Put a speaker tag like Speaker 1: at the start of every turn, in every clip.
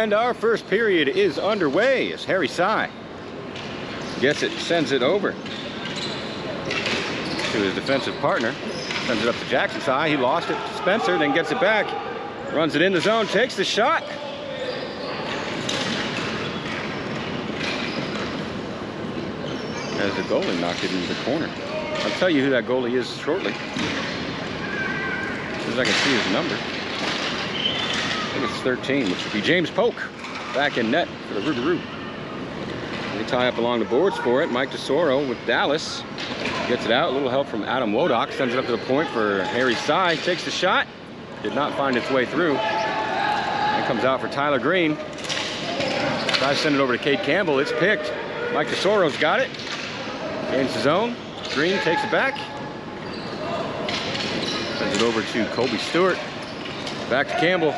Speaker 1: And our first period is underway as Harry Sy gets it, sends it over to his defensive partner. Sends it up to Jackson Sy. He lost it to Spencer, then gets it back. Runs it in the zone, takes the shot. As the goalie knocked it into the corner. I'll tell you who that goalie is shortly. As soon as I can see his number. I think it's 13, which would be James Polk. Back in net for the Rougarou. They tie up along the boards for it. Mike DeSoro with Dallas. Gets it out. A little help from Adam Wodock. Sends it up to the point for Harry Sy. Takes the shot. Did not find its way through. And comes out for Tyler Green. Tries to send it over to Cade Campbell. It's picked. Mike DeSoro's got it. Gains his own. Green takes it back. Sends it over to Colby Stewart. Back to Campbell.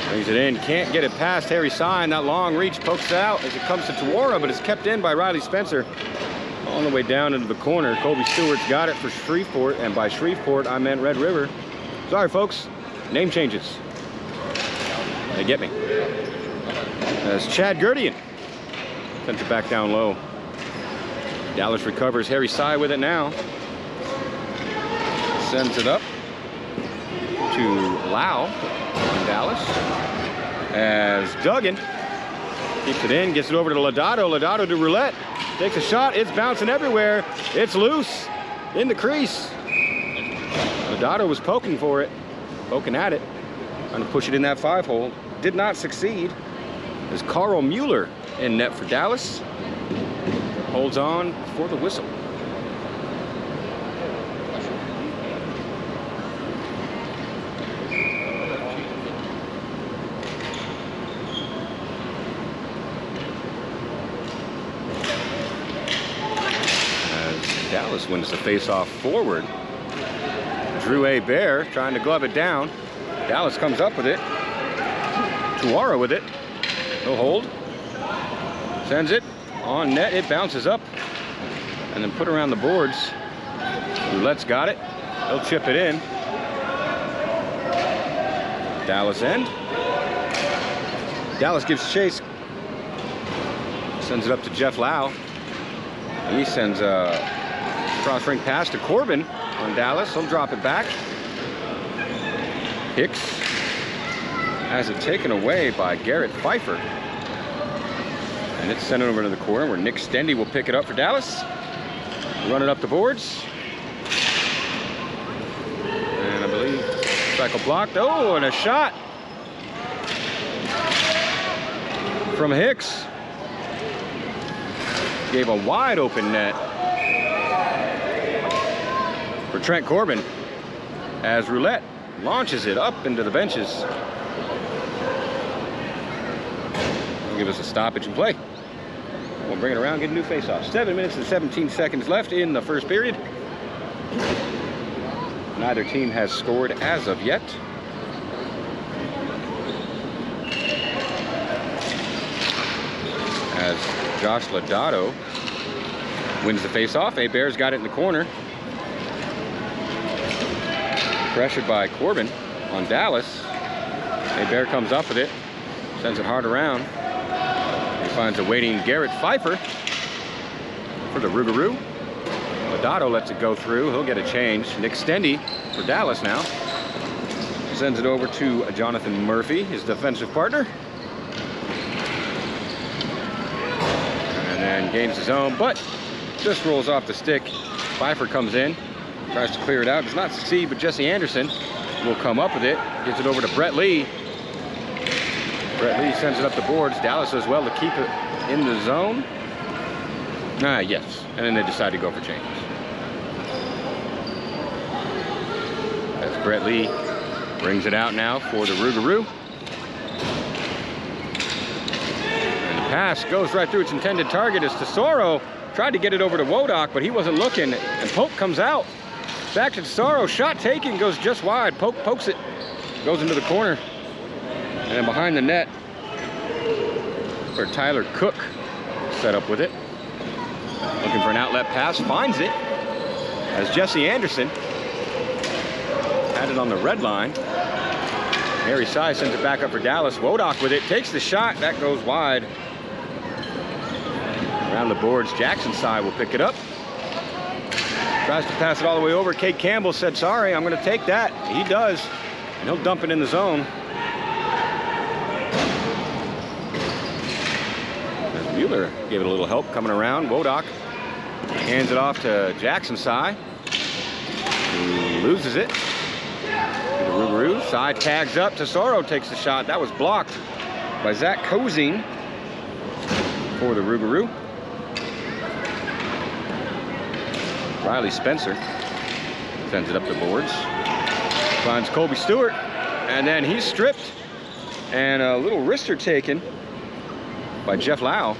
Speaker 1: Brings it in. Can't get it past Harry Sy. That long reach pokes it out as it comes to Tawara, but it's kept in by Riley Spencer. On the way down into the corner. Colby Stewart's got it for Shreveport, and by Shreveport I meant Red River. Sorry folks, name changes. They get me. As Chad Gurdian sends it back down low. Dallas recovers. Harry Sy with it now. Sends it up to Lau in Dallas. As Duggan keeps it in, gets it over to Lodato. Lodato to Roulette. Takes a shot. It's bouncing everywhere. It's loose in the crease. Lodato was poking for it, poking at it, trying to push it in that 5-hole. Did not succeed. There's Carl Mueller in net for Dallas. Holds on for the whistle. Dallas wins the face-off forward. Drew A. Bear trying to glove it down. Dallas comes up with it. Tawara with it. No hold. Sends it on net. It bounces up and then put around the boards. Roulette's got it. He'll chip it in. Dallas end. Dallas gives chase. Sends it up to Jeff Lau. He sends a cross-ring pass to Corbin on Dallas. He'll drop it back. Hicks has it taken away by Garrett Pfeiffer. And it's sent over to the corner where Nick Stendy will pick it up for Dallas. Run it up the boards. And I believe cycle blocked. Oh, and a shot from Hicks. Gave a wide open net for Trent Corbin as Roulette launches it up into the benches. He'll give us a stoppage and play. We'll bring it around, get a new face-off. 7 minutes and 17 seconds left in the first period. Neither team has scored as of yet. As Josh Lodato wins the face-off. A-Bear's got it in the corner. Pressured by Corbin on Dallas. A-Bear comes up with it. Sends it hard around. He finds a waiting Garrett Pfeiffer for the Rougarou. Lodato lets it go through. He'll get a change. Nick Stendy for Dallas now. Sends it over to Jonathan Murphy, his defensive partner. And gains his own, but just rolls off the stick. Pfeiffer comes in, tries to clear it out. Does not succeed, but Jesse Anderson will come up with it. Gives it over to Brett Lee. Brett Lee sends it up the boards. Dallas does well to keep it in the zone. Yes. And then they decide to go for changes. As Brett Lee brings it out now for the Rougarou. Pass goes right through its intended target as Tesoro tried to get it over to Wodock, but he wasn't looking, and Pope comes out. Back to Tesoro, shot taken, goes just wide. Pope pokes it, goes into the corner, and then behind the net for Tyler Cook. Set up with it. Looking for an outlet pass, finds it as Jesse Anderson had it on the red line. Harry Sy sends it back up for Dallas. Wodak with it, takes the shot, that goes wide. Around the boards, Jackson Sy will pick it up. Tries to pass it all the way over. Cade Campbell said, sorry, I'm gonna take that. He does, and he'll dump it in the zone. As Mueller gave it a little help coming around. Wodak hands it off to Jackson Sy, who loses it. To Rougarou. Sy tags up. Tesoro takes the shot. That was blocked by Zach Kozine for the Rougarou. Riley Spencer sends it up the boards. Finds Colby Stewart, and then he's stripped, and a little wrister taken by Jeff Lau.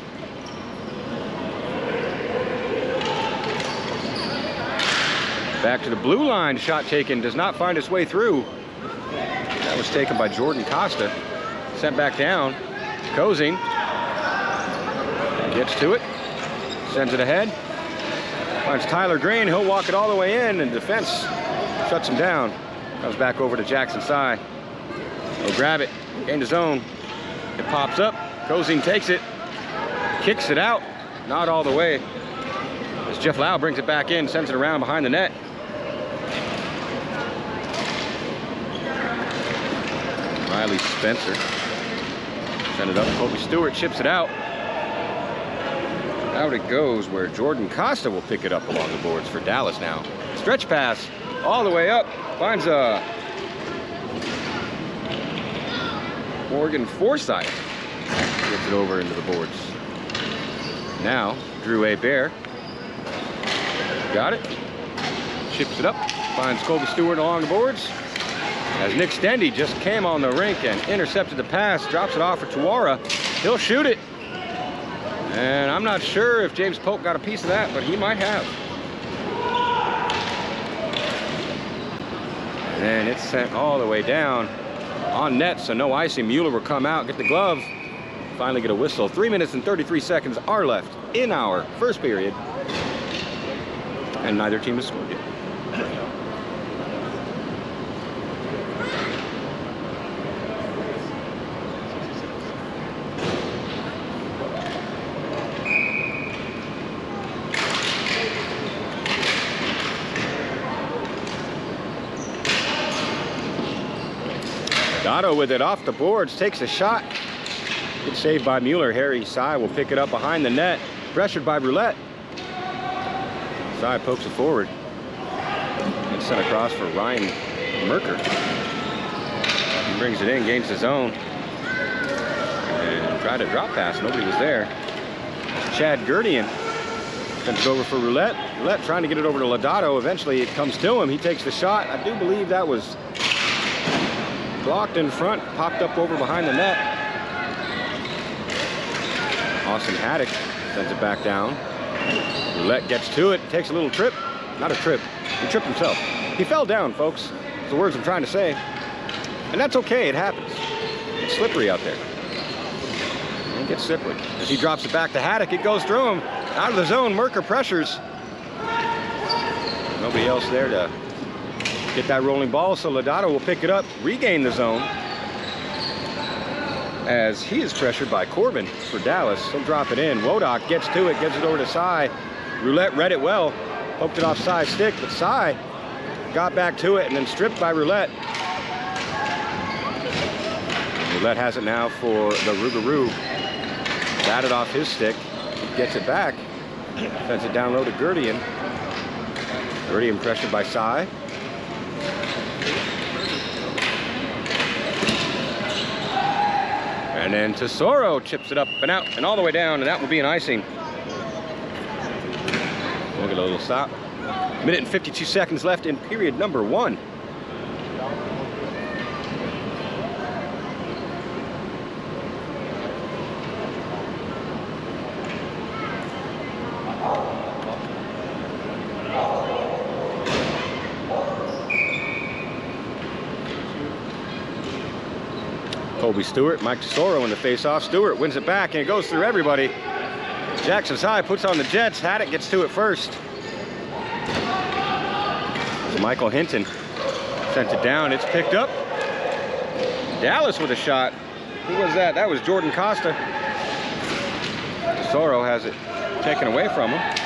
Speaker 1: Back to the blue line, shot taken, does not find its way through. That was taken by Jordan Costa. Sent back down. Kozine gets to it, sends it ahead. Finds Tyler Green, he'll walk it all the way in, and defense shuts him down. Comes back over to Jackson Sy. He'll grab it, gain the zone. It pops up, Kozine takes it, kicks it out, not all the way. As Jeff Lau brings it back in, sends it around behind the net. Riley Spencer send it up. Colby Stewart chips it out. Out it goes, where Jordan Costa will pick it up along the boards for Dallas now. Stretch pass all the way up. Finds Morgan Forsythe. Gets it over into the boards. Now, Drew A. Bear. Got it. Chips it up. Finds Colby Stewart along the boards. As Nick Stendy just came on the rink and intercepted the pass, drops it off for Tuara. He'll shoot it. And I'm not sure if James Polk got a piece of that, but he might have. And it's sent all the way down on net, so no icing. Mueller will come out, get the glove, finally get a whistle. 3 minutes and 33 seconds are left in our first period, and neither team has scored yet. Dotto with it off the boards, takes a shot. Good save by Mueller. Harry Sy will pick it up behind the net. Pressured by Roulette. Sy pokes it forward. And sent across for Ryan Merker. He brings it in, gains the zone. And tried a drop pass, nobody was there. Chad Gurdian sends it over for Roulette. Roulette trying to get it over to Lodato. Eventually it comes to him. He takes the shot. I do believe that was blocked in front, popped up over behind the net. Austin Haddock sends it back down. Roulette gets to it, takes a little trip. Not a trip, he tripped himself. He fell down, folks. That's the words I'm trying to say. And that's okay, it happens. It's slippery out there. It gets slippery. As he drops it back to Haddock, it goes through him. Out of the zone, Merker pressures. Nobody else there to get that rolling ball, so Lodato will pick it up, regain the zone, as he is pressured by Corbin for Dallas. He'll drop it in. Wodak gets to it, gives it over to Sy. Roulette read it well, poked it off Sy's stick, but Sy got back to it and then stripped by Roulette. Roulette has it now for the Rougarou. Batted off his stick, gets it back, sends it down low to Gurdian. Gurdian pressured by Sy. And then Tesoro chips it up and out and all the way down, and that will be an icing. We'll get a little stop. Minute and 52 seconds left in period number 1. Colby Stewart, Mike Tesoro in the face-off. Stewart wins it back, and it goes through everybody. Jackson Sy puts on the Jets. Haddock gets to it first. So Michael Hinton sent it down. It's picked up. Dallas with a shot. Who was that? That was Jordan Costa. Tesoro has it taken away from him.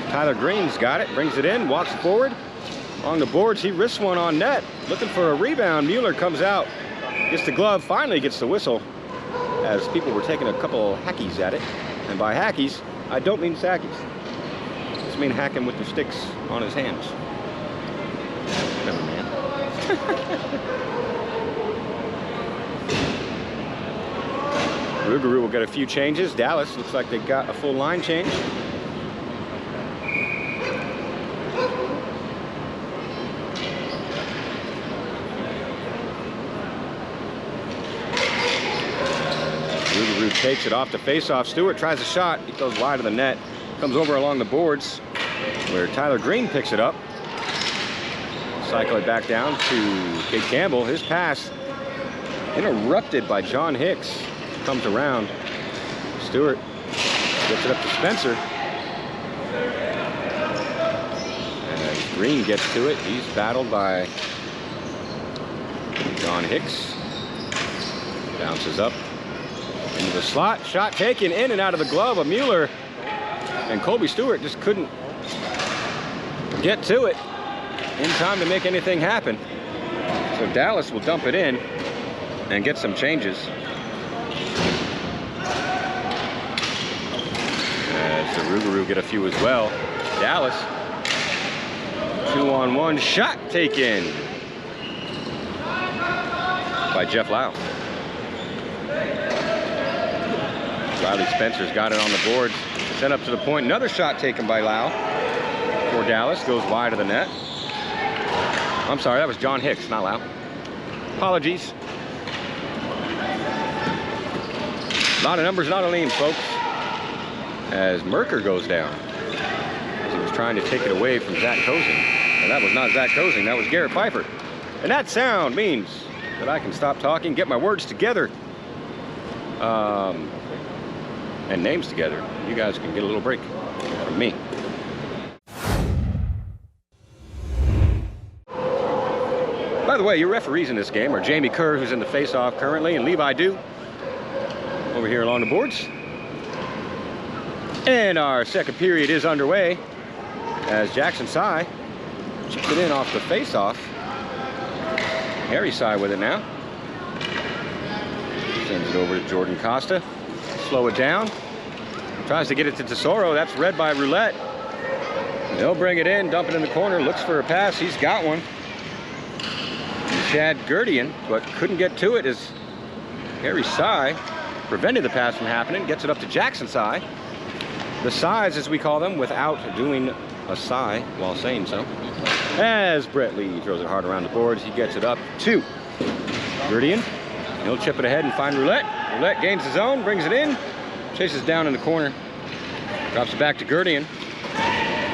Speaker 1: Tyler Green's got it, brings it in, walks forward. On the boards, he risks one on net. Looking for a rebound. Mueller comes out, gets the glove, finally gets the whistle, as people were taking a couple hackies at it. And by hackies, I don't mean sackies. I just mean hacking with the sticks on his hands. Never man. Rougarou will get a few changes. Dallas looks like they got a full line change. Rougarou takes it off the face-off. Stewart tries a shot. He goes wide of the net. Comes over along the boards where Tyler Green picks it up. Cycle it back down to Kid Campbell. His pass interrupted by John Hicks. Comes around. Stewart gets it up to Spencer. And as Green gets to it, he's battled by John Hicks. Bounces up into the slot. Shot taken in and out of the glove of Mueller. And Colby Stewart just couldn't get to it in time to make anything happen. So Dallas will dump it in and get some changes. As the Rougarou get a few as well. Dallas, 2-on-1 shot taken by Jeff Lau. Riley Spencer's got it on the boards. Sent up to the point. Another shot taken by Lau for Dallas. Goes wide of the net. I'm sorry, that was John Hicks, not Lau. Apologies. A lot of numbers, not a lean, folks. As Merker goes down. As he was trying to take it away from Zach Cozing. And that was not Zach Cozing, that was Garrett Pfeiffer. And that sound means that I can stop talking, get my words together. And names together. You guys can get a little break from me. By the way, your referees in this game are Jamie Kerr, who's in the face-off currently, and Levi Dew over here along the boards. And our second period is underway as Jackson Sy chips it in off the face-off. Harry Sy with it now. Sends it over to Jordan Costa. Slow it down. Tries to get it to Tesoro. That's read by Roulette. They'll bring it in, dump it in the corner. Looks for a pass. He's got one. Chad Gurdian, but couldn't get to it as Harry Sy prevented the pass from happening. Gets it up to Jackson Sy. The Sys, as we call them, without doing a sigh while saying so. As Brett Lee throws it hard around the boards, he gets it up to Gurdian. He'll chip it ahead and find Roulette. Roulette gains his own, brings it in, chases down in the corner, drops it back to Gurdian.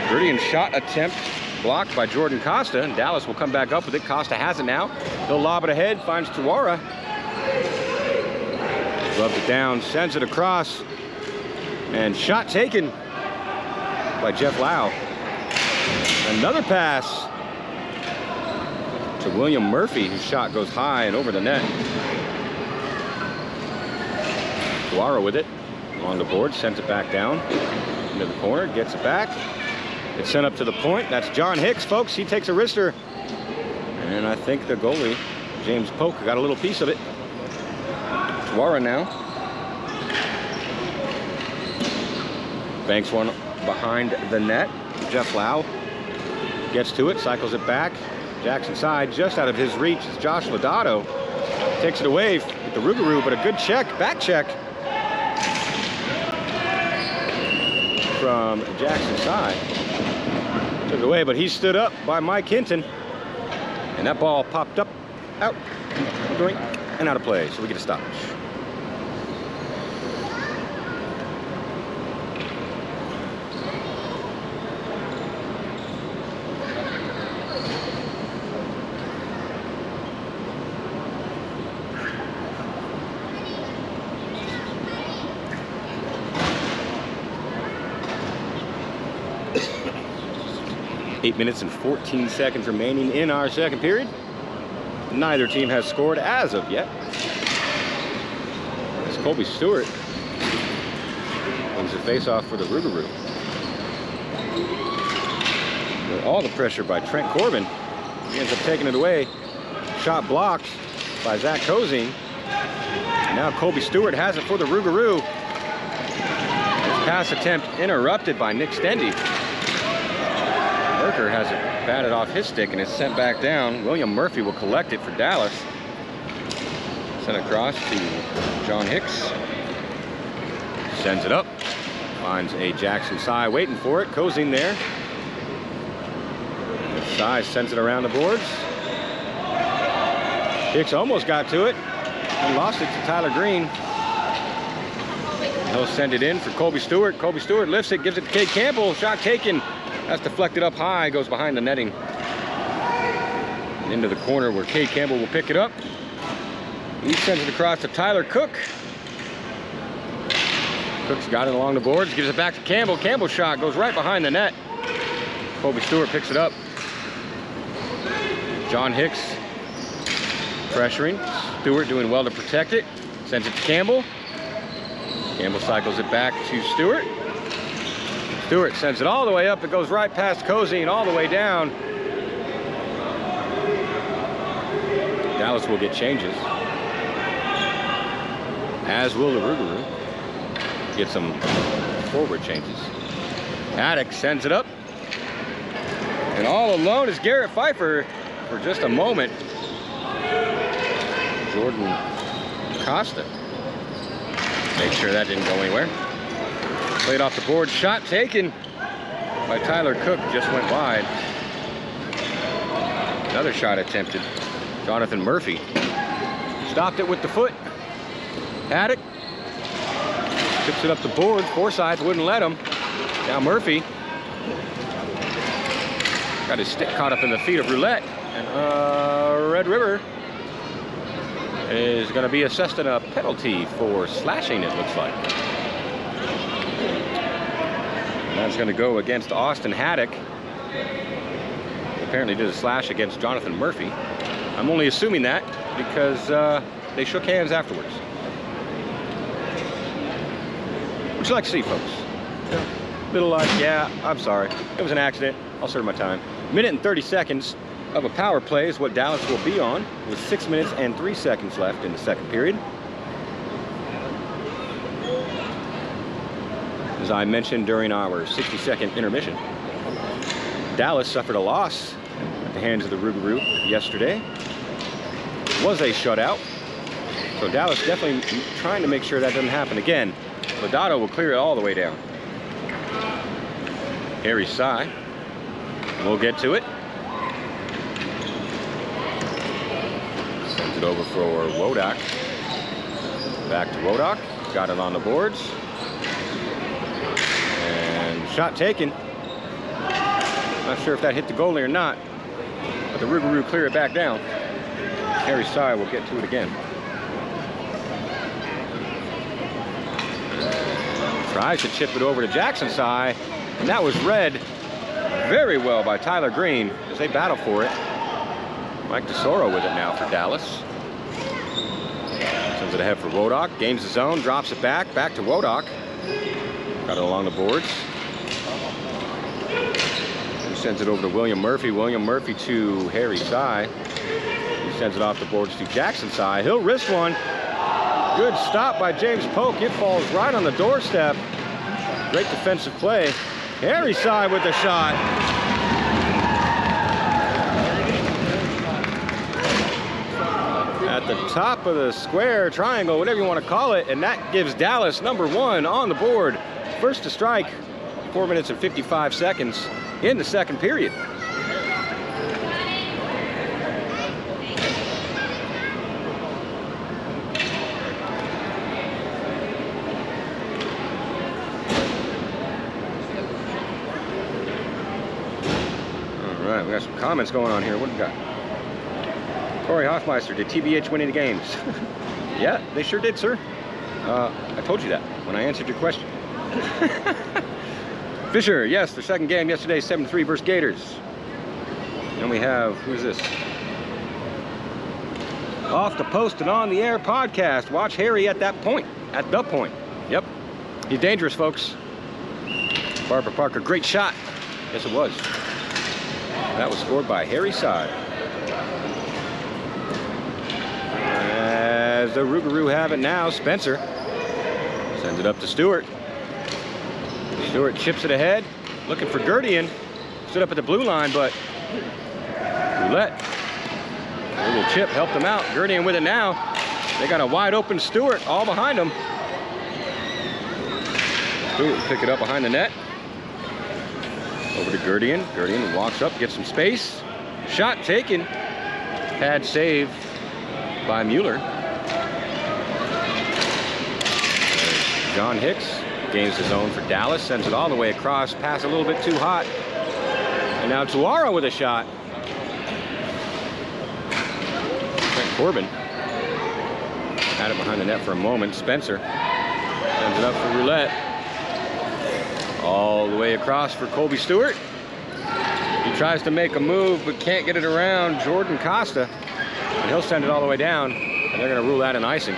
Speaker 1: Gurdian's shot attempt blocked by Jordan Costa, and Dallas will come back up with it. Costa has it now. He'll lob it ahead, finds Tuwara. Gloves it down, sends it across, and shot taken by Jeff Lau. Another pass to William Murphy, whose shot goes high and over the net. Tuwara with it along the board, sends it back down into the corner, gets it back. It's sent up to the point. That's John Hicks, folks. He takes a wrister. And I think the goalie, James Polk, got a little piece of it. Tuwara now. Banks one behind the net. Jeff Lau gets to it, cycles it back. Jackson Sy just out of his reach as Josh Lodato takes it away with the Rougarou, but a good check, back check from Jackson Sy. Took it away, but he stood up by Mike Hinton. And that ball popped up, out, doink, and out of play. So we get a stoppage. .8 minutes and 14 seconds remaining in our second period. Neither team has scored as of yet. It's Colby Stewart wins the face-off for the Rougarou. With all the pressure by Trent Corbin. He ends up taking it away. Shot blocked by Zach Kozine. Now Colby Stewart has it for the Rougarou. His pass attempt interrupted by Nick Stendy. Merker has it batted off his stick and it's sent back down. William Murphy will collect it for Dallas. Sent across to John Hicks. Sends it up. Finds a Jackson Sy waiting for it. Kozine there. Sy sends it around the boards. Hicks almost got to it and lost it to Tyler Green. He'll send it in for Colby Stewart. Colby Stewart lifts it, gives it to Cade Campbell. Shot taken. That's deflected up high, goes behind the netting. Into the corner where Cade Campbell will pick it up. He sends it across to Tyler Cook. Cook's got it along the boards, gives it back to Campbell. Campbell's shot goes right behind the net. Colby Stewart picks it up. John Hicks pressuring. Stewart doing well to protect it. Sends it to Campbell. Campbell cycles it back to Stewart. Stewart sends it all the way up. It goes right past Kozine, all the way down. Dallas will get changes, as will the Rougarou. Get some forward changes. Haddock sends it up. And all alone is Garrett Pfeiffer for just a moment. Jordan Costa. Make sure that didn't go anywhere. Played off the board, shot taken by Tyler Cook, just went wide. Another shot attempted. Jonathan Murphy stopped it with the foot. Haddock tips it up the board. Forsyth wouldn't let him. Now Murphy got his stick caught up in the feet of Roulette. And Red River is going to be assessed a penalty for slashing, it looks like. That's going to go against Austin Haddock. Apparently did a slash against Jonathan Murphy. I'm only assuming that because they shook hands afterwards. What'd you like to see, folks? Yeah. Little like, yeah, I'm sorry. It was an accident. I'll serve my time. Minute and 30 seconds of a power play is what Dallas will be on, with 6 minutes and 3 seconds left in the second period. As I mentioned during our 60-second intermission, Dallas suffered a loss at the hands of the Rougarou yesterday. It was a shutout, so Dallas definitely trying to make sure that doesn't happen again. Lodato will clear it all the way down. Harry Sy will get to it. Sends it over for Wodak. Back to Wodak. Got it on the boards. Shot taken. Not sure if that hit the goalie or not, but the Rougarou clear it back down. Harry Sy will get to it again. Tries to chip it over to Jackson Sy, and that was read very well by Tyler Green as they battle for it. Mike DeSoro with it now for Dallas. Sends it ahead for Wodak, gains the zone, drops it back to Wodak. Got it along the boards. Sends it over to William Murphy. William Murphy to Harry Sy. He sends it off the boards to Jackson Sy. He'll wrist one. Good stop by James Polk. It falls right on the doorstep. Great defensive play. Harry Sy with the shot. At the top of the square, triangle, whatever you want to call it, and that gives Dallas #1 on the board. First to strike, 4 minutes and 55 seconds. In the second period. All right, we got some comments going on here. What do we got? Corey Hoffmeister, did TBH win any games? Yeah, they sure did, sir. I told you that when I answered your question. Fisher, yes, their second game yesterday, 7-3 versus Gators. And we have, who's this? Off the Post and On the Air podcast. Watch Harry at that point, at the point. Yep, he's dangerous, folks. Barbara Parker, great shot. Yes, it was. That was scored by Harry Sy. As the Rougarou have it now, Spencer sends it up to Stewart. Stewart chips it ahead, looking for Gurdian. Stood up at the blue line, but Roulette. A little chip helped him out. Gurdian with it now. They got a wide open Stewart all behind him. Stewart will pick it up behind the net. Over to Gurdian. Gurdian walks up, gets some space. Shot taken. Pad save by Mueller. John Hicks gains his own for Dallas. Sends it all the way across. Pass a little bit too hot. And now Tuara with a shot. Corbin had it behind the net for a moment. Spencer sends it up for Roulette. All the way across for Colby Stewart. He tries to make a move but can't get it around Jordan Costa. And he'll send it all the way down. And they're going to rule that an icing.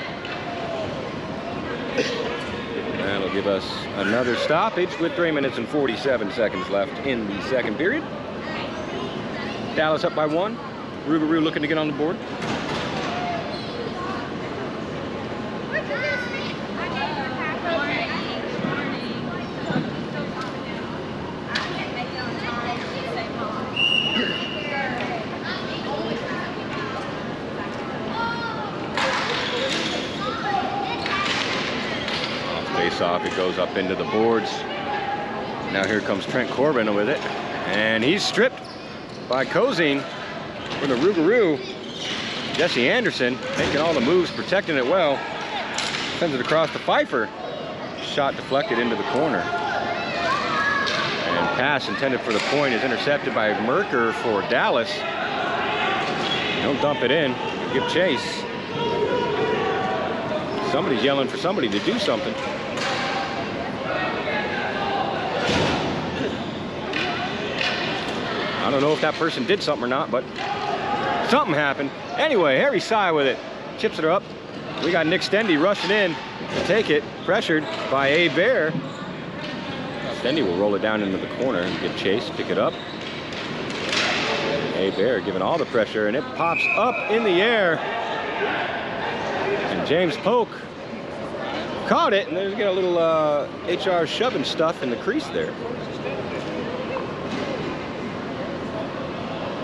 Speaker 1: That'll give us another stoppage with 3 minutes and 47 seconds left in the second period. Dallas up by 1. Rougarou looking to get on the board. Off, it goes up into the boards. Now here comes Trent Corbin with it, and he's stripped by Cozine for the Rougarou. Jesse Anderson making all the moves, protecting it well. Sends it across to Pfeiffer. Shot deflected into the corner. And pass intended for the point is intercepted by Merker for Dallas. Don't dump it in, give chase. Somebody's yelling for somebody to do something. I don't know if that person did something or not, but something happened. Anyway, Harry Sy with it. Chips it up. We got Nick Stendy rushing in to take it. Pressured by A. Bear. Stendy will roll it down into the corner and get chase, pick it up. A. Bear giving all the pressure, and it pops up in the air. And James Polk caught it, and there's got a little HR shoving stuff in the crease there.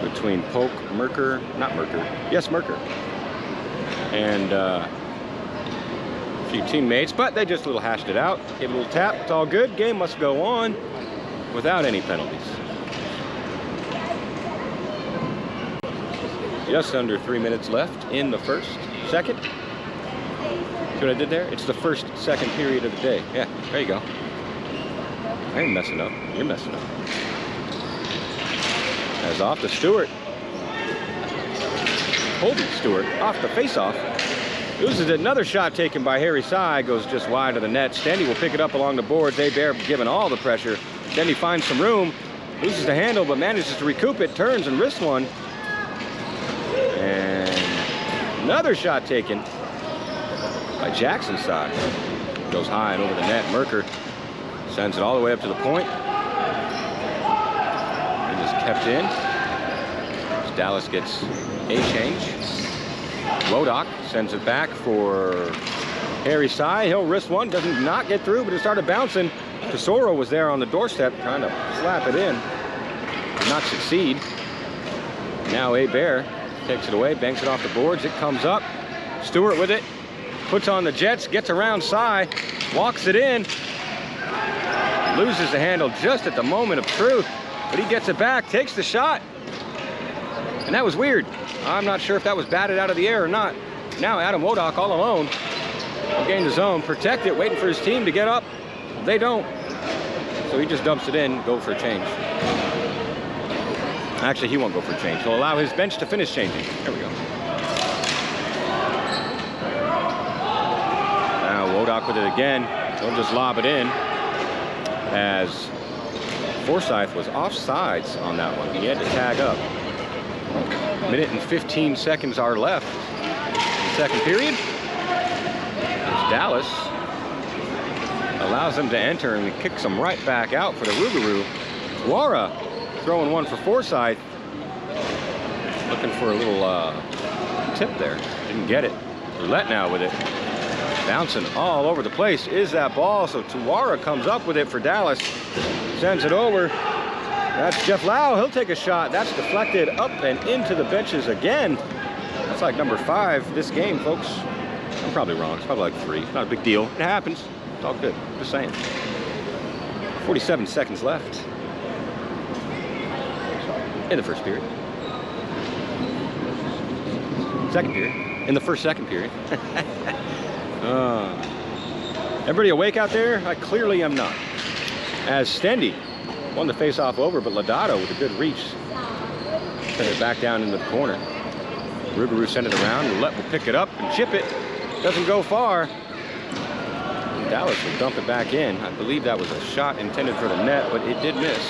Speaker 1: Between Polk, Merker, not Merker, yes, Merker, and a few teammates, but they just a little hashed it out. Gave a little tap, it's all good. Game must go on without any penalties. Just under 3 minutes left in the second. See what I did there? It's the second period of the day. Yeah, there you go. I ain't messing up, you're messing up. As off to Stewart. Colby Stewart off the face-off. Loses it. Another shot taken by Harry Sy. Goes just wide of the net. Stendy will pick it up along the boards. A. Bear giving all the pressure. Stendy finds some room. Loses the handle, but manages to recoup it. Turns and wrists one. And another shot taken by Jackson's side. Goes high and over the net. Merker sends it all the way up to the point. Kept in. As Dallas gets a change. Wodak sends it back for Harry Sy. He'll wrist one, doesn't not get through, but it started bouncing. Tesoro was there on the doorstep trying to slap it in. Did not succeed. Now A. Bear takes it away, banks it off the boards. It comes up. Stewart with it. Puts on the jets, gets around Sy, walks it in. Loses the handle just at the moment of truth. But he gets it back, takes the shot. And that was weird. I'm not sure if that was batted out of the air or not. Now Adam Wodak all alone. Will gain the zone, protect it, waiting for his team to get up. They don't. So he just dumps it in, go for a change. Actually, he won't go for a change. He'll allow his bench to finish changing. There we go. Now Wodak with it again. He'll just lob it in as Forsyth was offsides on that one. He had to tag up. Minute and 15 seconds are left second period. Dallas allows them to enter and kicks them right back out for the Rougarou. Tuara throwing one for Forsyth. Looking for a little tip there. Didn't get it. Roulette now with it. Bouncing all over the place is that ball. So Tuara comes up with it for Dallas. Sends it over. That's Jeff Lau. He'll take a shot. That's deflected up and into the benches again. That's like number 5 this game, folks. I'm probably wrong. It's probably like 3. Not a big deal. It happens. It's all good. Just saying. 47 seconds left in the first period. Second period. In the second period. Everybody awake out there? I clearly am not. As Stendy won the face-off over, but Lodato with a good reach sent it back down into the corner. Rougarou sent it around. Roulette will pick it up and chip it. Doesn't go far. And Dallas will dump it back in. I believe that was a shot intended for the net, but it did miss.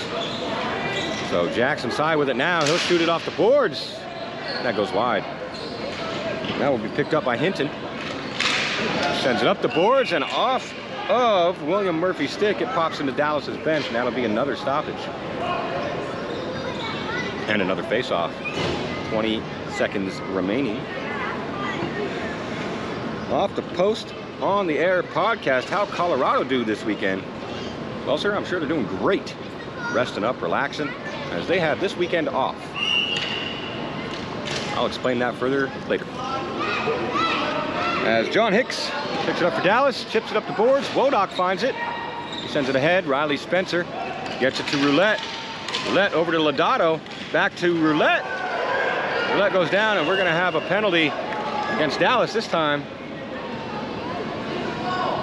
Speaker 1: So Jackson side with it now. He'll shoot it off the boards. That goes wide. That will be picked up by Hinton. Sends it up the boards and off of William Murphy's stick. It pops into Dallas's bench, and that'll be another stoppage. And another face-off. 20 seconds remaining. Off the Post on the Air podcast. How Colorado do this weekend? Well, sir, I'm sure they're doing great. Resting up, relaxing, as they have this weekend off. I'll explain that further later. As John Hicks picks it up for Dallas, chips it up the boards. Wodak finds it. He sends it ahead. Riley Spencer gets it to Roulette. Roulette over to Lodato. Back to Roulette. Roulette goes down, and we're going to have a penalty against Dallas this time.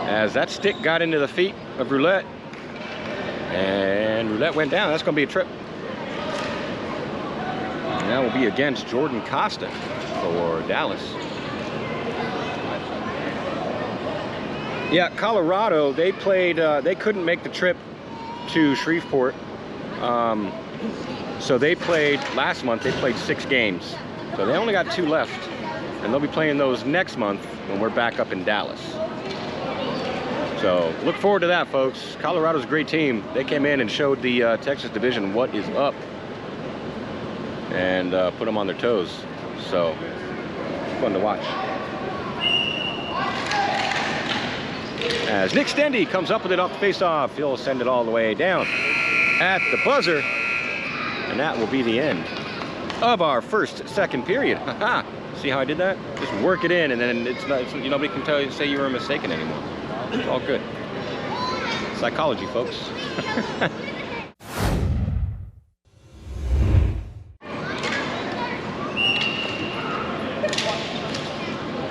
Speaker 1: As that stick got into the feet of Roulette. And Roulette went down. That's going to be a trip. And that will be against Jordan Costa for Dallas. Yeah, Colorado, they played, they couldn't make the trip to Shreveport. So they played, last month, they played 6 games. So they only got 2 left. And they'll be playing those next month when we're back up in Dallas. So look forward to that, folks. Colorado's a great team. They came in and showed the Texas Division what is up. And put them on their toes. So, fun to watch. As Nick Stendy comes up with it off the face-off, he'll send it all the way down at the buzzer. And that will be the end of our second period. Haha. See how I did that? Just work it in, and then nobody can say you were mistaken anymore. It's all good. Psychology, folks.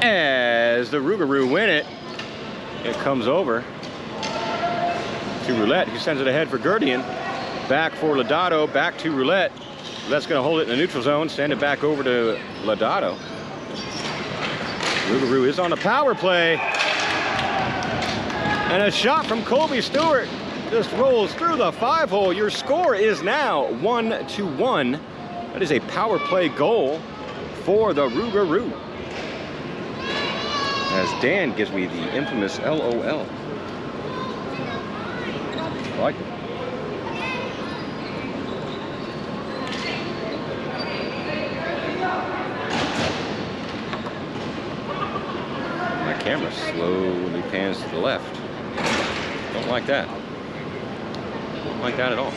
Speaker 1: As the Rougarou win it, it comes over to Roulette, who sends it ahead for Gurdian. Back for Lodato, back to Roulette. Roulette's going to hold it in the neutral zone, send it back over to Lodato. Rougarou is on the power play. And a shot from Colby Stewart just rolls through the 5-hole. Your score is now 1-1. That is a power play goal for the Rougarou. As Dan gives me the infamous LOL. I like it. My camera slowly pans to the left. Don't like that. Don't like that at all.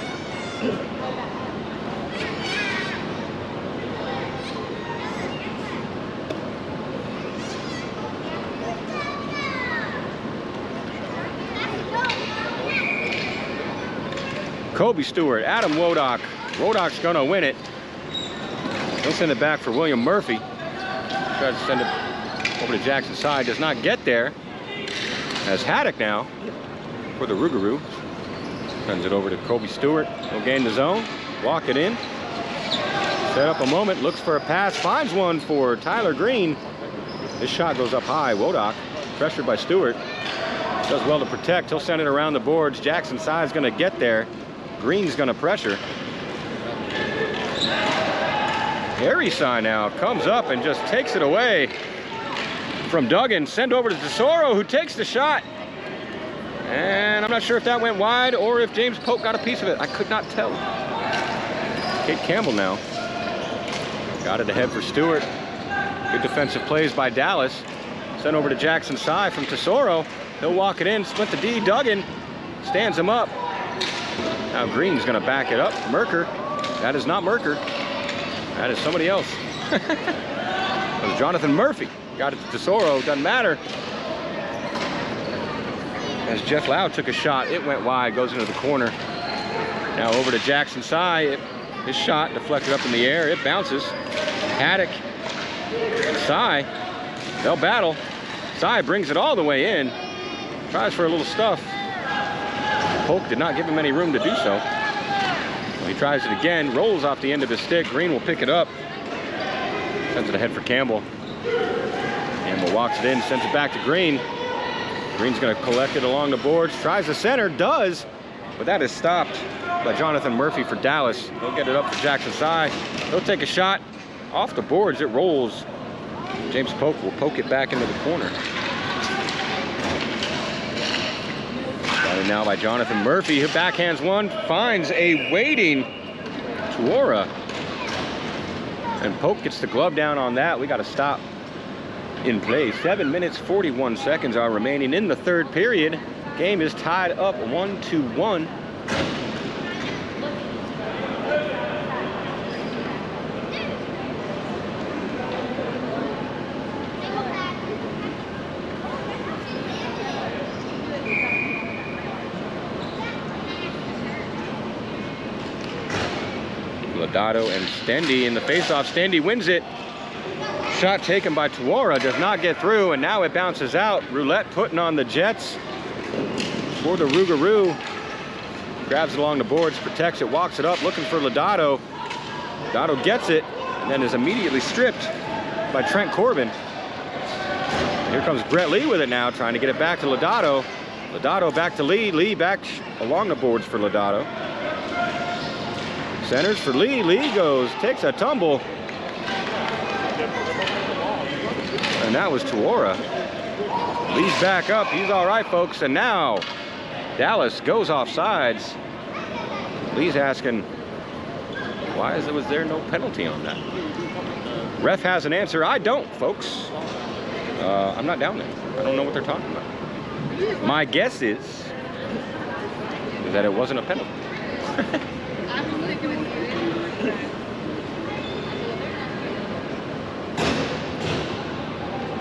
Speaker 1: Kobe Stewart, Adam Wodak. Wodak's gonna win it. He'll send it back for William Murphy. Tries to send it over to Jackson's side, does not get there. As Haddock now for the Rougarou. Sends it over to Kobe Stewart. He'll gain the zone, walk it in. Set up a moment, looks for a pass, finds one for Tyler Green. This shot goes up high. Wodak, pressured by Stewart, does well to protect. He'll send it around the boards. Jackson's side's gonna get there. Green's gonna pressure. Harry Sign now comes up and just takes it away. from Duggan. Send over to Tesoro, who takes the shot. And I'm not sure if that went wide or if James Polk got a piece of it. I could not tell. Kate Campbell now. Got it ahead for Stewart. Good defensive plays by Dallas. Sent over to Jackson Sy from Tesoro. He'll walk it in, split the D. Duggan stands him up. Now Green's gonna back it up. Merker. That is not Merker. That is somebody else. It was Jonathan Murphy. Got it to Tesoro, doesn't matter. As Jeff Lau took a shot, it went wide, goes into the corner. Now over to Jackson Sy. His shot deflected up in the air, it bounces. Haddock, Sy, they'll battle. Sy brings it all the way in. Tries for a little stuff. Polk did not give him any room to do so. He tries it again, rolls off the end of his stick. Green will pick it up. Sends it ahead for Campbell. Campbell walks it in, sends it back to Green. Green's gonna collect it along the boards. Tries the center, does, but that is stopped by Jonathan Murphy for Dallas. He'll get it up for Jackson Sy. He'll take a shot off the boards, it rolls. James Polk will poke it back into the corner. Got it now by Jonathan Murphy, who backhands one, finds a waiting Tuora. And Polk gets the glove down on that. We got to stop in play. 7 minutes, 41 seconds are remaining in the third period. Game is tied up 1-1.
Speaker 2: Lodato and Stendy in the faceoff. Stendy wins it. Shot taken by Tuora, does not get through, and now it bounces out. Roulette putting on the Jets for the Rougarou. Grabs it along the boards, protects it, walks it up, looking for Lodato. Lodato gets it, and then is immediately stripped by Trent Corbin. Here comes Brett Lee with it now, trying to get it back to Lodato. Lodato back to Lee. Lee back along the boards for Lodato. Centers for Lee. Lee goes, takes a tumble. And that was Tuora. Lee's back up. He's all right, folks. And now Dallas goes off sides. Lee's asking, was there no penalty on that? Ref has an answer. I don't, folks. I'm not down there. I don't know what they're talking about. My guess is that it wasn't a penalty.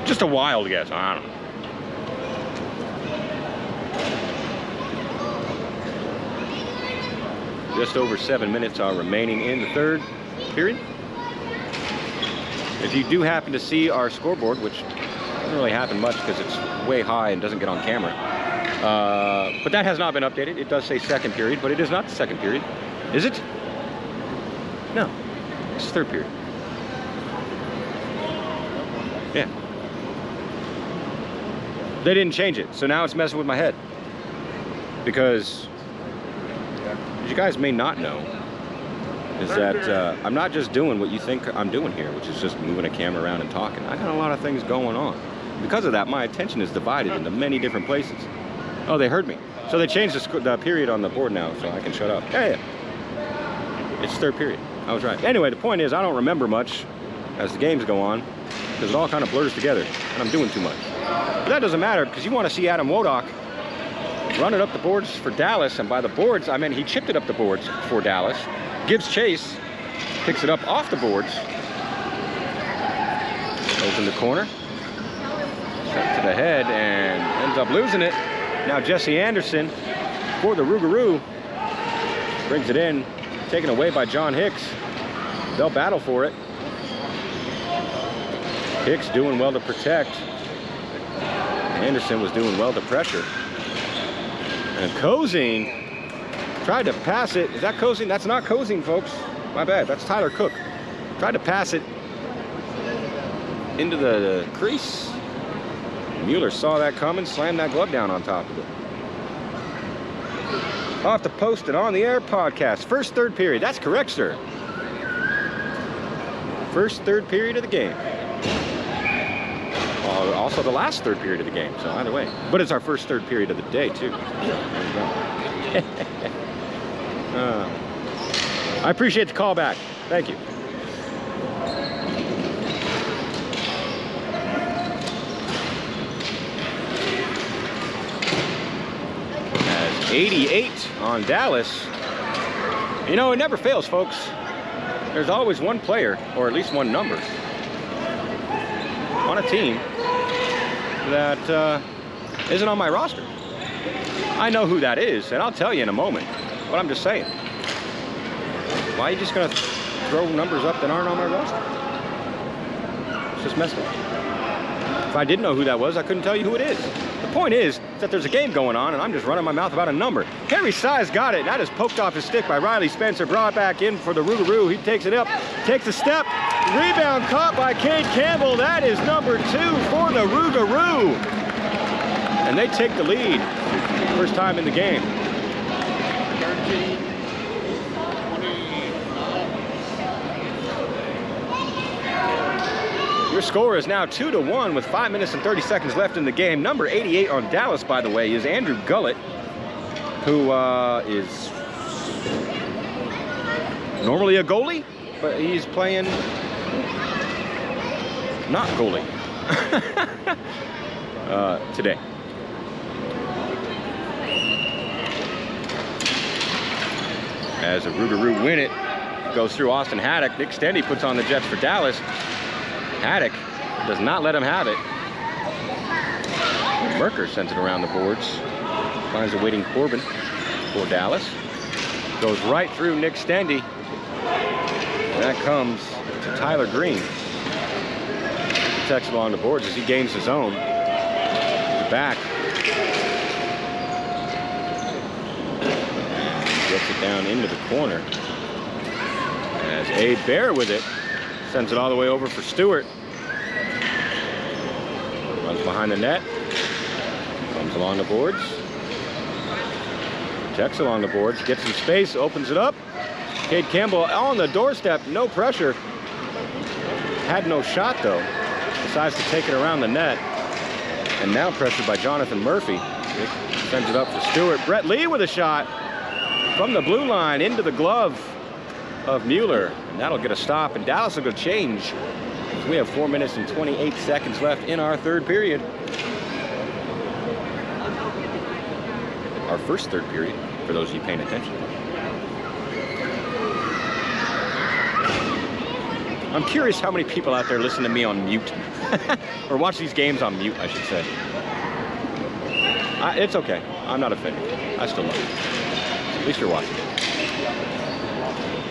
Speaker 2: Just a wild guess. I don't know. Just over 7 minutes are remaining in the third period. If you do happen to see our scoreboard, which doesn't really happen much because it's way high and doesn't get on camera, but that has not been updated. It does say second period, but it is not the second period. Is it? No, it's third period. Yeah. They didn't change it, so now it's messing with my head. Because you guys may not know is that I'm not just doing what you think I'm doing here, which is just moving a camera around and talking. I got a lot of things going on. Because of that, my attention is divided into many different places. Oh, they heard me. So they changed the period on the board now, so I can shut up. Yeah. It's third period. I was right. Anyway, the point is I don't remember much as the games go on because it all kind of blurs together and I'm doing too much. But that doesn't matter because you want to see Adam Wodock run it up the boards for Dallas, and by the boards, I mean he chipped it up the boards for Dallas, gives chase, picks it up off the boards, goes in the corner, set to the head, and ends up losing it. Now Jesse Anderson for the Rougarou brings it in, taken away by John Hicks. They'll battle for it. Hicks doing well to protect. Anderson was doing well to pressure. And Cozine tried to pass it. Is that Cozine? That's not Cozine, folks. My bad. That's Tyler Cook. Tried to pass it into the crease. Mueller saw that coming, slammed that glove down on top of it. I'll have to post it on the air podcast. First third period. That's correct, sir. First third period of the game. Also the last third period of the game, so either way. But it's our first third period of the day, too. There you go. I appreciate the call back. Thank you. As 88 on Dallas. You know, it never fails, folks. There's always one player, or at least one number, on a team that isn't on my roster. I know who that is, and I'll tell you in a moment, but I'm just saying. Why are you just going to throw numbers up that aren't on my roster? It's just messed up. If I didn't know who that was, I couldn't tell you who it is. The point is that there's a game going on, and I'm just running my mouth about a number. Harry Si's got it. That is poked off his stick by Riley Spencer. Brought back in for the Rougarou. He takes it up, takes a step. Rebound caught by Cade Campbell. That is number 2 for the Rougarou. And they take the lead. First time in the game. Your score is now 2-1 with 5 minutes and 30 seconds left in the game. Number 88 on Dallas, by the way, is Andrew Gullett, who is normally a goalie, but he's playing not goalie today. As the Rougarou win it, goes through Austin Haddock. Nick Stendy puts on the Jets for Dallas. Haddock does not let him have it. Merker sends it around the boards. Finds a waiting Corbin for Dallas. Goes right through Nick Stendy. That comes to Tyler Green. Protects along the boards as he gains his own. Back. Gets it down into the corner. As Abe Bear with it. Sends it all the way over for Stewart. Runs behind the net. Comes along the boards. Checks along the boards. Gets some space. Opens it up. Cade Campbell on the doorstep. No pressure. Had no shot, though. Decides to take it around the net. And now pressured by Jonathan Murphy. Sends it up for Stewart. Brett Lee with a shot. From the blue line into the glove of Mueller, and that'll get a stop, and Dallas will go change. We have 4 minutes and 28 seconds left in our third period. Our first third period, for those of you paying attention. I'm curious how many people out there listen to me on mute, or watch these games on mute, I should say. It's okay, I'm not offended. I still love it. At least you're watching it.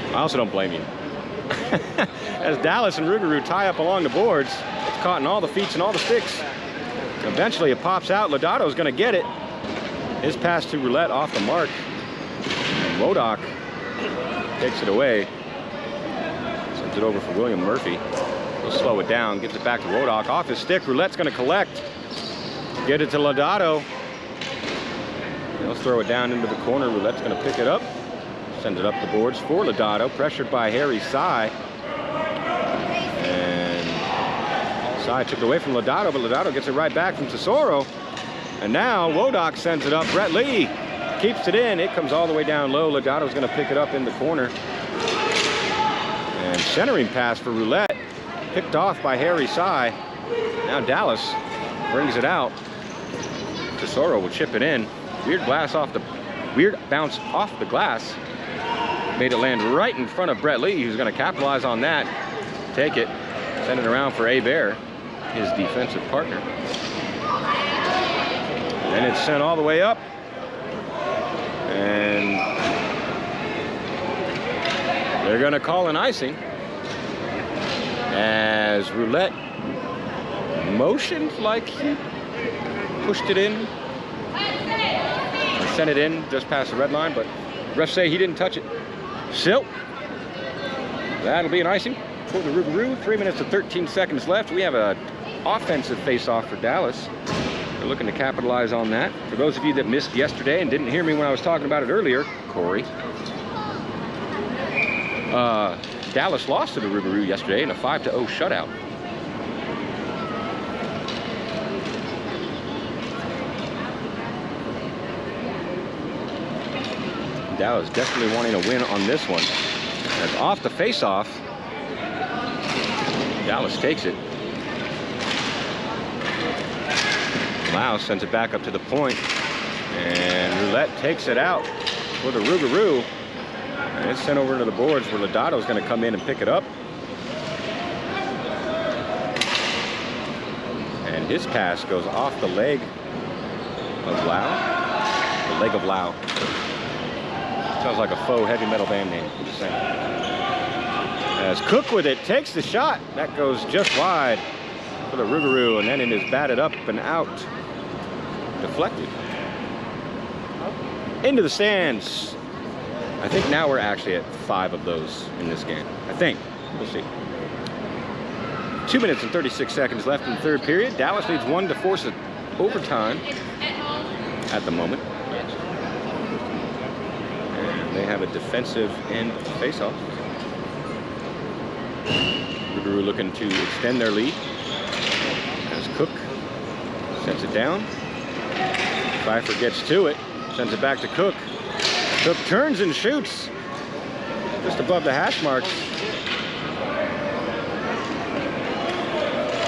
Speaker 2: I also don't blame you. As Dallas and Rougarou tie up along the boards, it's caught in all the feet and all the sticks. Eventually it pops out. Lodato's going to get it. His pass to Roulette off the mark. And Wodak takes it away. Sends it over for William Murphy. He'll slow it down, gets it back to Wodak. Off his stick, Roulette's going to collect. Get it to Lodato. He'll throw it down into the corner. Roulette's going to pick it up. Sends it up the boards for Lodato, pressured by Harry Si. And Si took it away from Lodato, but Lodato gets it right back from Tesoro. And now Wodak sends it up. Brett Lee keeps it in. It comes all the way down low. Lodato's going to pick it up in the corner. And centering pass for Roulette, picked off by Harry Si. Now Dallas brings it out. Tesoro will chip it in. Weird bounce off the glass. Made it land right in front of Brett Lee, who's going to capitalize on that. Take it, send it around for Bear, his defensive partner. And then it's sent all the way up. And they're going to call an icing as Roulette motioned like he pushed it in. Or sent it in just past the red line, but refs say he didn't touch it. So, that'll be an icing for the Rougarou. 3 minutes and 13 seconds left. We have an offensive face-off for Dallas. They're looking to capitalize on that. For those of you that missed yesterday and didn't hear me when I was talking about it earlier, Corey, Dallas lost to the Rougarou yesterday in a 5-0 shutout. Dallas definitely wanting a win on this one. That's off the face-off. Dallas takes it. Lau sends it back up to the point, and Roulette takes it out for the Rougarou. And it's sent over to the boards where Lodato's going to come in and pick it up. And his pass goes off the leg of Lau. The leg of Lau. Sounds like a faux heavy metal band name. Just saying. As Cook with it takes the shot. That goes just wide for the Rougarou, and then it is batted up and out. Deflected. Into the stands. I think now we're actually at 5 of those in this game. I think. We'll see. 2 minutes and 36 seconds left in the third period. Dallas needs 1 to force it overtime at the moment. And they have a defensive end face-off. Rougarou looking to extend their lead. As Cook sends it down. Pfeiffer gets to it, sends it back to Cook. Cook turns and shoots just above the hash marks.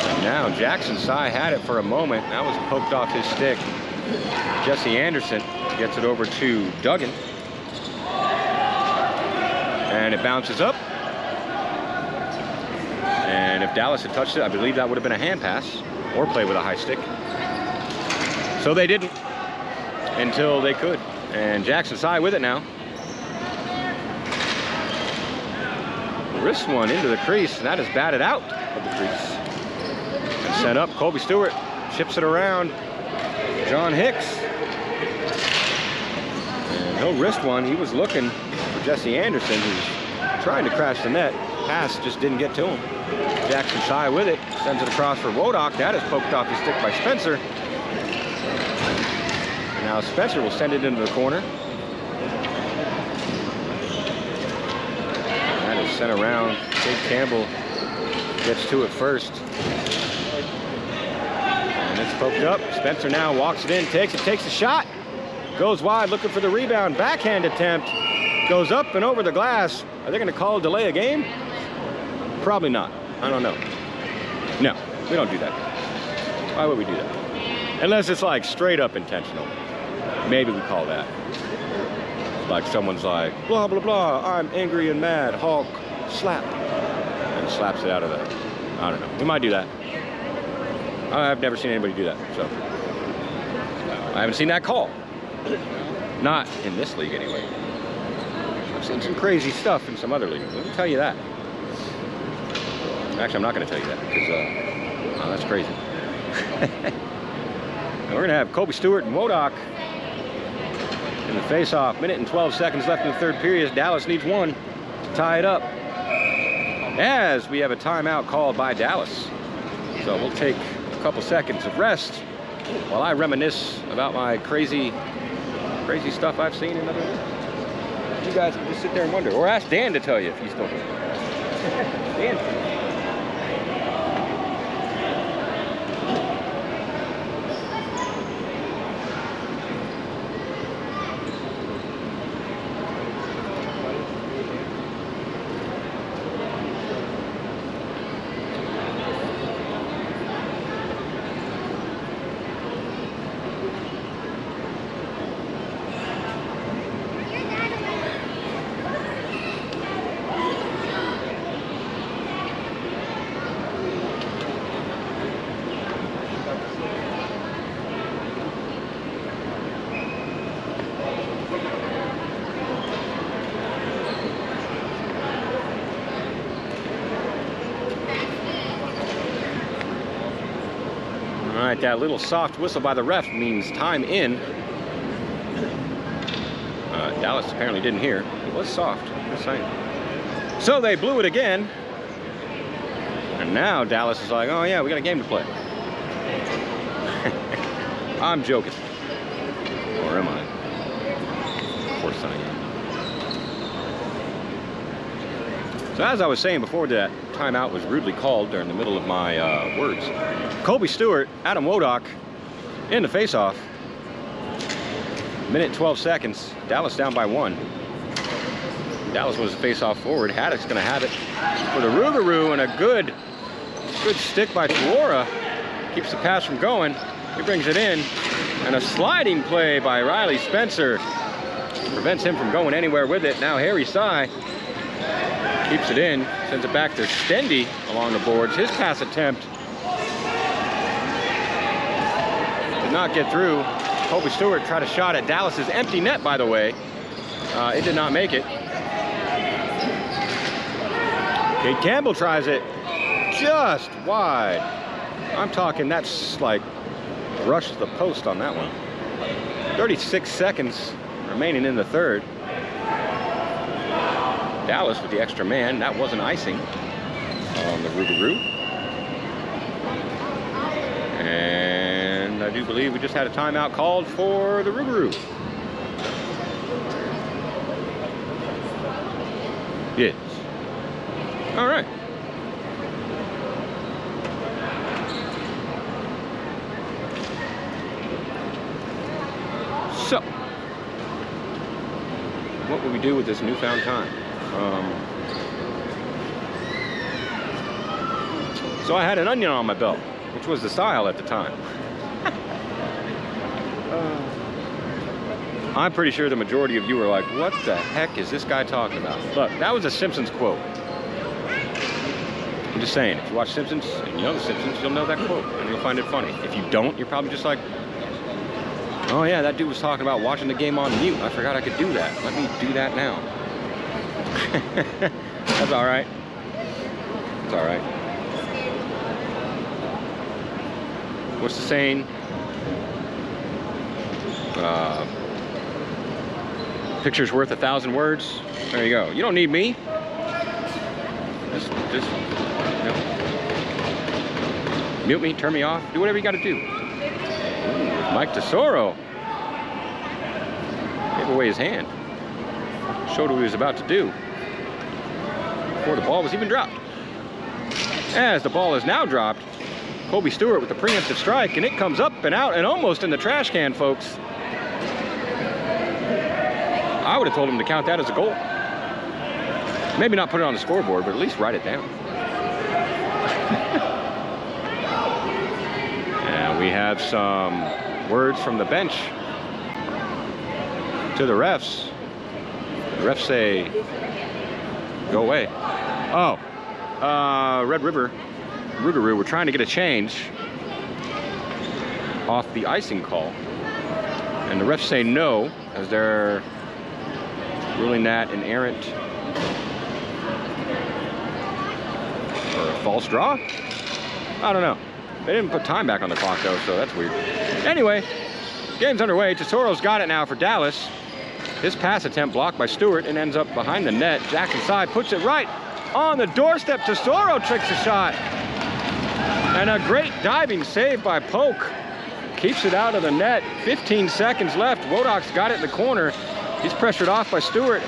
Speaker 2: And now Jackson Sy had it for a moment. That was poked off his stick. Jesse Anderson gets it over to Duggan. And it bounces up. And if Dallas had touched it, I believe that would have been a hand pass or play with a high stick. So they didn't until they could. And Jackson Sy with it now. Wrist one into the crease, and that is batted out of the crease. And sent up, Colby Stewart chips it around. John Hicks. And he'll wrist one. He was looking for Jesse Anderson, who's trying to crash the net. Pass just didn't get to him. Jackson Sy with it, sends it across for Wodak. That is poked off his stick by Spencer. And now Spencer will send it into the corner. That is sent around. Big Campbell gets to it first. And it's poked up. Spencer now walks it in, takes the shot. Goes wide, looking for the rebound. Backhand attempt. Goes up and over the glass. Are they going to call a delay a game? Probably not. I don't know. No, we don't do that. Why would we do that? Unless it's like straight up intentional. Maybe we call that. Like someone's like, blah, blah, blah, I'm angry and mad, Hulk, slap. And slaps it out of the, I don't know. We might do that. I've never seen anybody do that, so. I haven't seen that call. Not in this league anyway. I've seen some crazy stuff in some other leagues. Let me tell you that. Actually, I'm not going to tell you that because oh, that's crazy. And we're going to have Colby Stewart and Wodak in the face-off. Minute and 12 seconds left in the third period. Dallas needs 1 to tie it up. As we have a timeout called by Dallas. So we'll take a couple seconds of rest while I reminisce about my crazy stuff I've seen in other leagues. You guys can just sit there and wonder. Or ask Dan to tell you if he's still here. Dan. All right, that little soft whistle by the ref means time in. Dallas apparently didn't hear. It was soft, just saying. So they blew it again. And now Dallas is like, oh yeah, we got a game to play. I'm joking. Or am I? Of course I am. So as I was saying before, that timeout was rudely called during the middle of my words. Colby Stewart, Adam Wodak in the face-off. Minute 12 seconds. Dallas down by 1. Dallas was a face-off forward. Haddock's going to have it for the Rougarou, and a good stick by Tuora. Keeps the pass from going. He brings it in, and a sliding play by Riley Spencer prevents him from going anywhere with it. Now Harry Sy keeps it in, sends it back to Stendy along the boards. His pass attempt did not get through. Colby Stewart tried a shot at Dallas's empty net, by the way. It did not make it. Cade Campbell tries it just wide. I'm talking, that's like rush to the post on that one. 36 seconds remaining in the third. Dallas with the extra man. That wasn't icing on the Rougarou. And I do believe we just had a timeout called for the Rougarou. Yes. All right. So, what will we do with this newfound time? So I had an onion on my belt, which was the style at the time. I'm pretty sure the majority of you were like, what the heck is this guy talking about? Look, that was a Simpsons quote. I'm just saying, if you watch Simpsons and you know the Simpsons, you'll know that quote and you'll find it funny. If you don't, you're probably just like, oh yeah, that dude was talking about watching the game on mute. I forgot I could do that. Let me do that now. That's all right. It's all right. What's the saying? Picture's worth 1,000 words. There you go. You don't need me. Just you know, mute me, turn me off, do whatever you got to do. Ooh, Mike Tesoro gave away his hand. Showed what he was about to do before the ball was even dropped. As the ball is now dropped, Colby Stewart with the preemptive strike, and it comes up and out and almost in the trash can, folks. I would have told him to count that as a goal. Maybe not put it on the scoreboard, but at least write it down. And we have some words from the bench to the refs. The refs say, go away. Oh, Red River, Rougarou were trying to get a change off the icing call. And the refs say no, as they're ruling that an errant or a false draw? I don't know. They didn't put time back on the clock though, so that's weird. Anyway, game's underway. Tesoro's got it now for Dallas. His pass attempt blocked by Stewart and ends up behind the net. Jackson Sy puts it right on the doorstep. Tesoro tricks a shot. And a great diving save by Polk. Keeps it out of the net. 15 seconds left. Wodak's got it in the corner. He's pressured off by Stewart.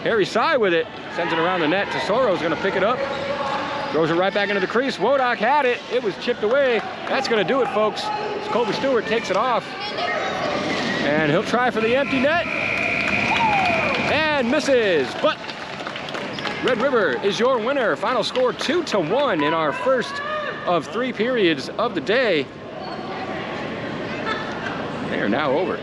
Speaker 2: Harry Sy with it. Sends it around the net. Tesoro's going to pick it up. Throws it right back into the crease. Wodak had it. It was chipped away. That's going to do it, folks. As Colby Stewart takes it off. And he'll try for the empty net. And misses. But Red River is your winner. Final score 2-1 in our first of 3 periods of the day. They are now over.